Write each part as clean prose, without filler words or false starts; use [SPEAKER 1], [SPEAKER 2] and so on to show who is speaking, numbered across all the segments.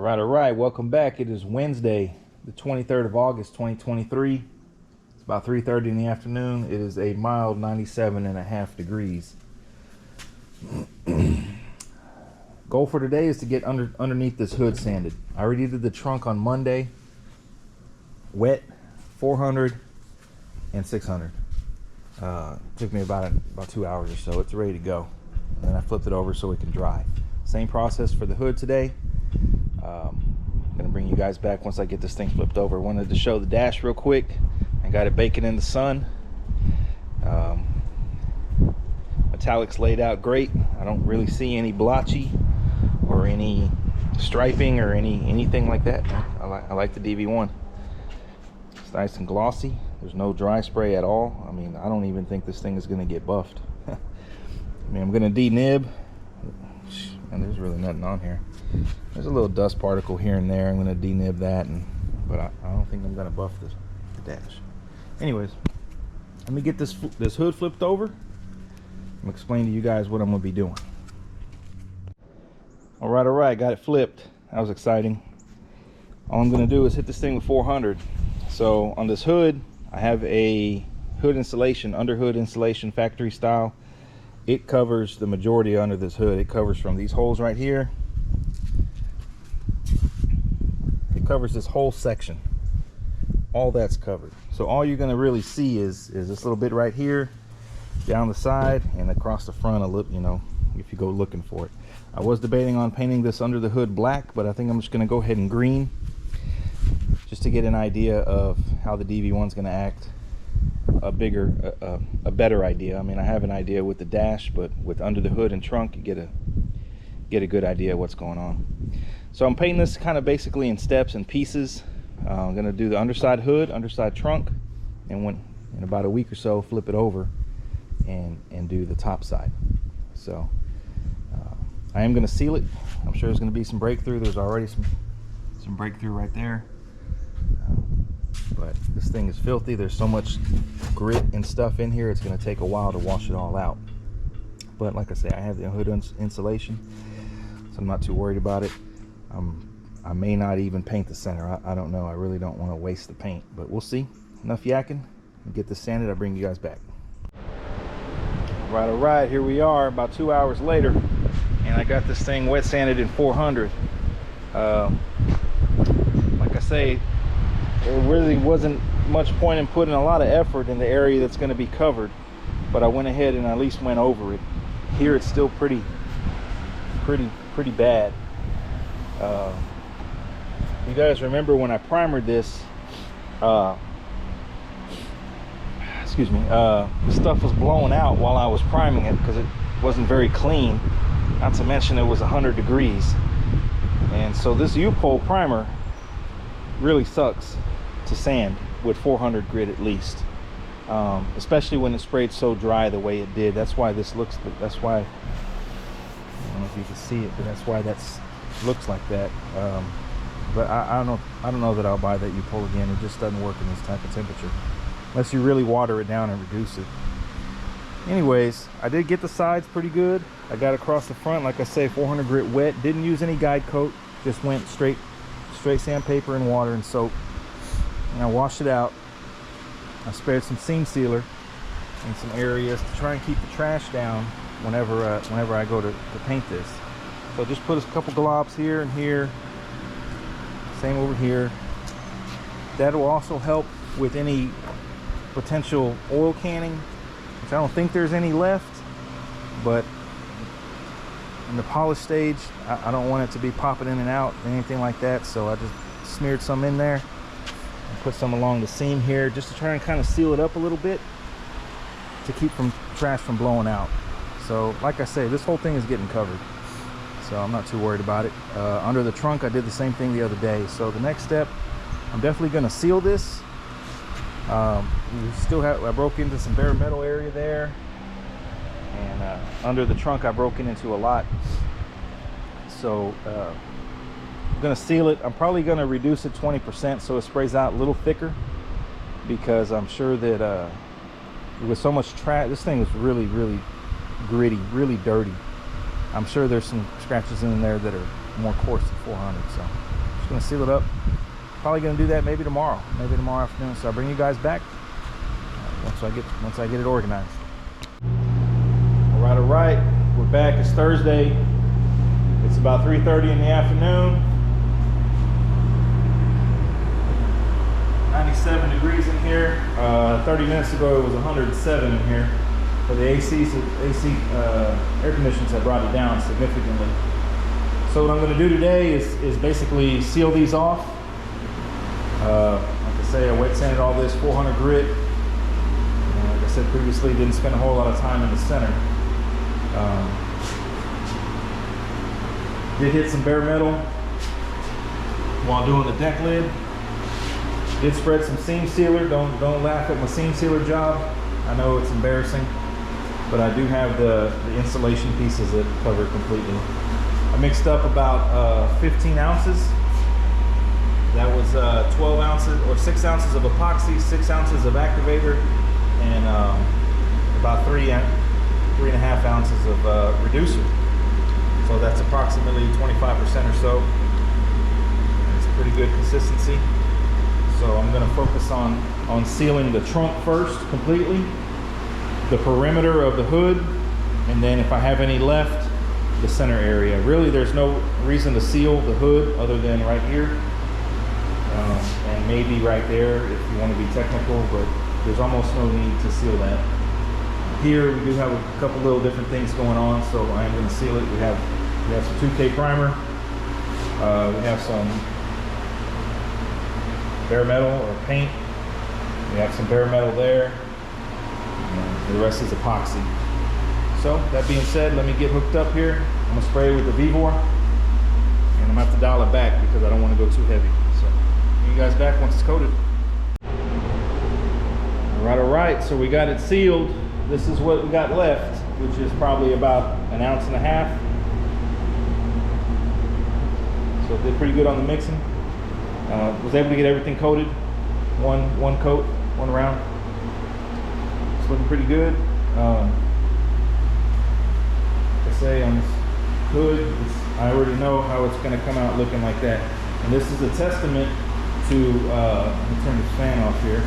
[SPEAKER 1] All right. Welcome back. It is Wednesday, the 23rd of August, 2023. It's about 3:30 in the afternoon. It is a mild 97.5 degrees. Goal for today is to get underneath this hood sanded. I already did the trunk on Monday. Wet, 400 and 600. Took me about 2 hours or so. It's ready to go. And then I flipped it over so it can dry. Same process for the hood today. I'm gonna bring you guys back once I get this thing flipped over. Wanted to show the dash real quick. I got it baking in the sun. Metallics laid out great. I don't really see any blotchy or any striping or anything like that. I like the DV1. It's nice and glossy. There's no dry spray at all. I mean, I don't even think this thing is gonna get buffed. I mean, I'm gonna denib, and there's really nothing on here. There's a little dust particle here and there. I'm gonna denib that, but I don't think I'm gonna buff the dash. Anyways, let me get this hood flipped over. I'm gonna explain to you guys what I'm gonna be doing. All right, got it flipped. That was exciting. All I'm gonna do is hit this thing with 400. So on this hood, I have a hood insulation, under hood insulation, factory style. It covers the majority under this hood. It covers from these holes right here. It covers this whole section. All that's covered. So all you're gonna really see is this little bit right here, down the side, and across the front a little, you know, if you go looking for it. I was debating on painting this under the hood black, but I think I'm just gonna go ahead and green, just to get an idea of how the DV1's gonna act. A better idea. I mean, I have an idea with the dash, but with under the hood and trunk, you get a good idea of what's going on. So I'm painting this kind of basically in steps and pieces. I'm gonna do the underside hood, underside trunk, and in about a week or so, flip it over and do the top side. So I am gonna seal it. I'm sure there's gonna be some breakthrough. There's already some breakthrough right there. But this thing is filthy. There's so much grit and stuff in here, it's going to take a while to wash it all out. But like I say, I have the hood insulation, so I'm not too worried about it. I may not even paint the center. I don't know. I really don't want to waste the paint, but we'll see. Enough yakking. Get this sanded. I'll bring you guys back. All right, here we are about 2 hours later, and I got this thing wet sanded in 400. Like I say, there really wasn't much point in putting a lot of effort in the area that's going to be covered, but I went ahead and at least went over it. Here it's still pretty bad. You guys remember when I primered this, excuse me, the stuff was blowing out while I was priming it because it wasn't very clean, not to mention it was 100 degrees. And so this U-pole primer really sucks to sand with 400 grit at least, especially when it sprayed so dry the way it did. That's why this looks, that's why, I don't know if you can see it, but that's why looks like that. But I don't know that I'll buy that U-pole again. It just doesn't work in this type of temperature unless you really water it down and reduce it. Anyways, I did get the sides pretty good. I got across the front, like I say, 400 grit wet. Didn't use any guide coat, just went straight sandpaper and water and soap. And I washed it out. I sprayed some seam sealer in some areas to try and keep the trash down whenever I go to paint this. So just put a couple globs here and here. Same over here. That will also help with any potential oil canning, which I don't think there's any left. But in the polish stage, I don't want it to be popping in and out, anything like that. So I just smeared some in there. Put some along the seam here just to try and kind of seal it up a little bit to keep trash from blowing out. So like I say, this whole thing is getting covered, so I'm not too worried about it. Under the trunk, I did the same thing the other day. So the next step, I'm definitely going to seal this. I broke into some bare metal area there, and under the trunk I broke into a lot. So I'm gonna seal it. I'm probably gonna reduce it 20% so it sprays out a little thicker, because I'm sure that with so much trash, this thing is really gritty, really dirty. I'm sure there's some scratches in there that are more coarse than 400. So Just gonna seal it up. Probably gonna do that maybe tomorrow afternoon. So I'll bring you guys back once I get it organized. All right, we're back. It's Thursday. It's about 3:30 in the afternoon. 97 degrees in here. 30 minutes ago it was 107 in here. So the AC air conditioners have brought it down significantly. So what I'm going to do today is basically seal these off. Like I say, I wet sanded all this 400 grit. Like I said previously, didn't spend a whole lot of time in the center. Did hit some bare metal while doing the deck lid. Did spread some seam sealer. Don't laugh at my seam sealer job. I know it's embarrassing, but I do have the insulation pieces that cover it completely. I mixed up about 15 ounces. That was 12 ounces or 6 ounces of epoxy, 6 ounces of activator, and about 3.5 ounces of reducer. So that's approximately 25% or so. It's pretty good consistency. So I'm going to focus on sealing the trunk first completely, the perimeter of the hood, and then if I have any left, the center area. Really, there's no reason to seal the hood other than right here, and maybe right there if you want to be technical, but there's almost no need to seal that. Here we do have a couple little different things going on, so I am going to seal it. We have some 2K primer. We have some bare metal or paint. We have some bare metal there. And the rest is epoxy. So that being said, let me get hooked up here. I'm gonna spray with the Vivor, and I'm gonna have to dial it back because I don't want to go too heavy. So see you guys back once it's coated. All right. So we got it sealed. This is what we got left, which is probably about 1.5 ounces. So it did pretty good on the mixing. Was able to get everything coated, one coat, one round. It's looking pretty good. Like I say, on this hood, I already know how it's going to come out looking like that. And this is a testament to, let me turn this fan off here.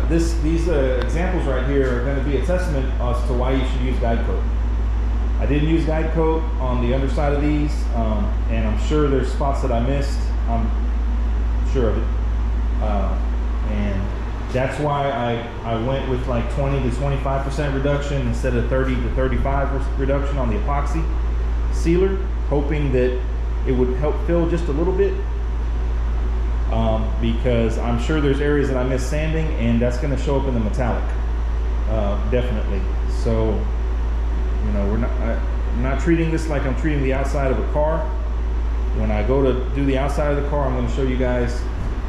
[SPEAKER 1] These examples right here are going to be a testament as to why you should use guide coat. I didn't use guide coat on the underside of these, and I'm sure there's spots that I missed. I'm sure of it, and that's why I went with like 20 to 25% reduction instead of 30 to 35% reduction on the epoxy sealer, hoping that it would help fill just a little bit, because I'm sure there's areas that I missed sanding, and that's going to show up in the metallic, definitely. So you know, I'm not treating this like I'm treating the outside of a car. When I go to do the outside of the car, I'm going to show you guys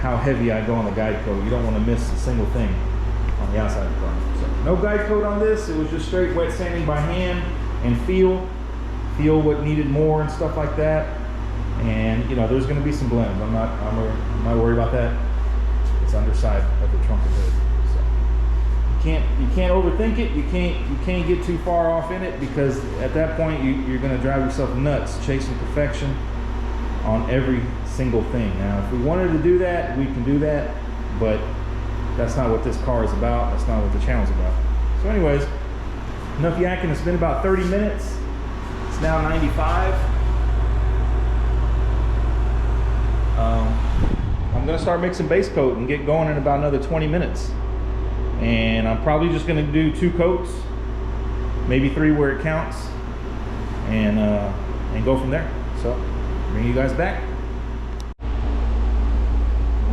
[SPEAKER 1] how heavy I go on the guide coat. You don't want to miss a single thing on the outside of the car. So no guide coat on this. It was just straight wet sanding by hand and feel what needed more and stuff like that. And you know, there's going to be some blends. I'm not worried about that. It's underside of the trunk and hood. You can't overthink it. You can't get too far off in it, because at that point you're going to drive yourself nuts chasing perfection on every single thing. Now, if we wanted to do that, we can do that, but that's not what this car is about. That's not what the channel's about. So anyways, enough yakking. It's been about 30 minutes. It's now 95. I'm going to start mixing base coat and get going in about another 20 minutes. And I'm probably just going to do 2 coats, maybe 3 where it counts, and go from there. So bring you guys back.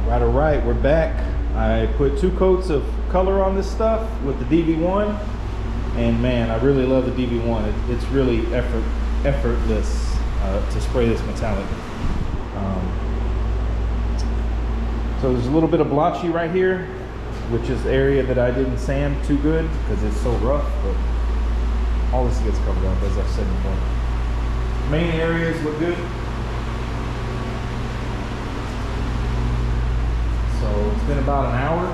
[SPEAKER 1] All right, we're back. I put 2 coats of color on this stuff with the DV1, and man, I really love the DV1. It's really effortless to spray this metallic. So there's a little bit of blotchy right here, which is the area that I didn't sand too good because it's so rough, but all this gets covered up, as I've said before. Main areas look good. So it's been about an hour.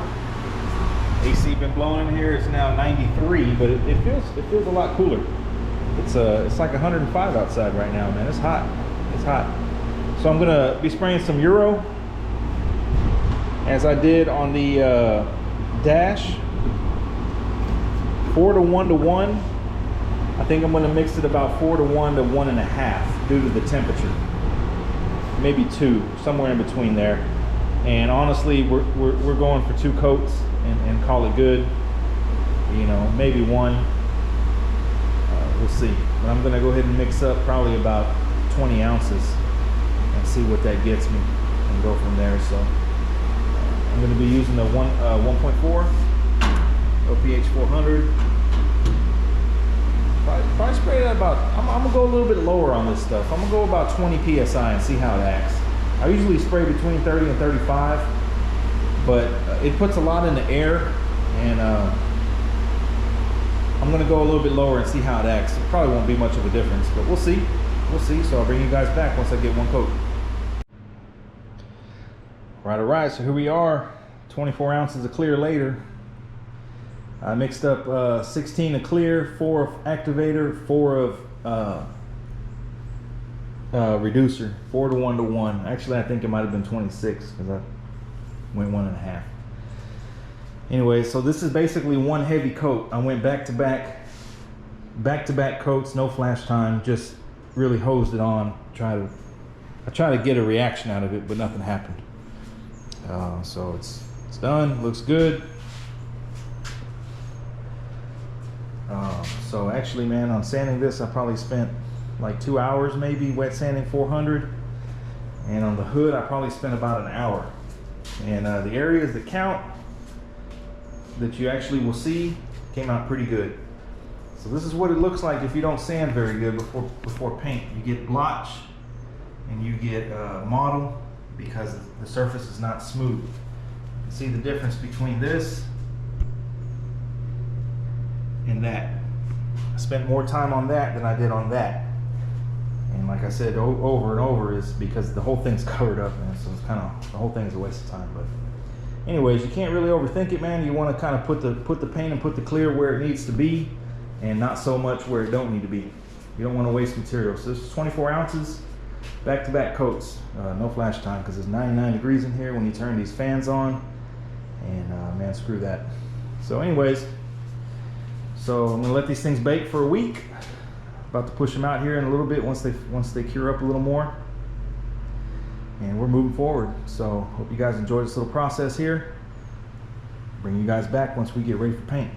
[SPEAKER 1] AC been blowing in here. It's now 93, but it feels a lot cooler. It's like 105 outside right now, man. It's hot. It's hot. So I'm gonna be spraying some Euro, as I did on the dash. 4 to 1 to 1. I think I'm gonna mix it about 4 to 1 to 1.5 due to the temperature. Maybe 2, somewhere in between there. And honestly, we're going for 2 coats and call it good. You know, maybe 1. We'll see. But I'm gonna go ahead and mix up probably about 20 ounces and see what that gets me and go from there. So I'm gonna be using the 1.4 OPH 400. Probably spray that about, I'm gonna go a little bit lower on this stuff. I'm gonna go about 20 PSI and see how it acts. I usually spray between 30 and 35, but it puts a lot in the air, and I'm gonna go a little bit lower and see how it acts. It probably won't be much of a difference, but we'll see. We'll see. So I'll bring you guys back once I get 1 coat. All right, so here we are, 24 ounces of clear later. I mixed up 16 of clear, 4 of activator, 4 of reducer, 4 to 1 to 1. Actually, I think it might have been 26 because I went 1.5. Anyway, so this is basically 1 heavy coat. I went back to back coats, no flash time, just really hosed it on. I try to get a reaction out of it, but nothing happened. So it's done, looks good. So actually, man, on sanding this, I probably spent like 2 hours maybe wet sanding 400, and on the hood I probably spent about 1 hour. And the areas that count, that you actually will see, came out pretty good. So this is what it looks like if you don't sand very good before paint. You get blotch and you get mottle because the surface is not smooth. You can see the difference between this and that. I spent more time on that than I did on that. And like I said over and over, is because the whole thing's covered up, man. So it's kind of, the whole thing's a waste of time. But anyways, you can't really overthink it, man. You want to kind of put the paint and put the clear where it needs to be, and not so much where it don't need to be. You don't want to waste material. So this is 24 ounces, back-to-back coats. No flash time because it's 99 degrees in here when you turn these fans on. And man, screw that. So anyways, so I'm gonna let these things bake for a week. About to push them out here in a little bit once they cure up a little more. And we're moving forward. So hope you guys enjoyed this little process here. Bring you guys back once we get ready for paint.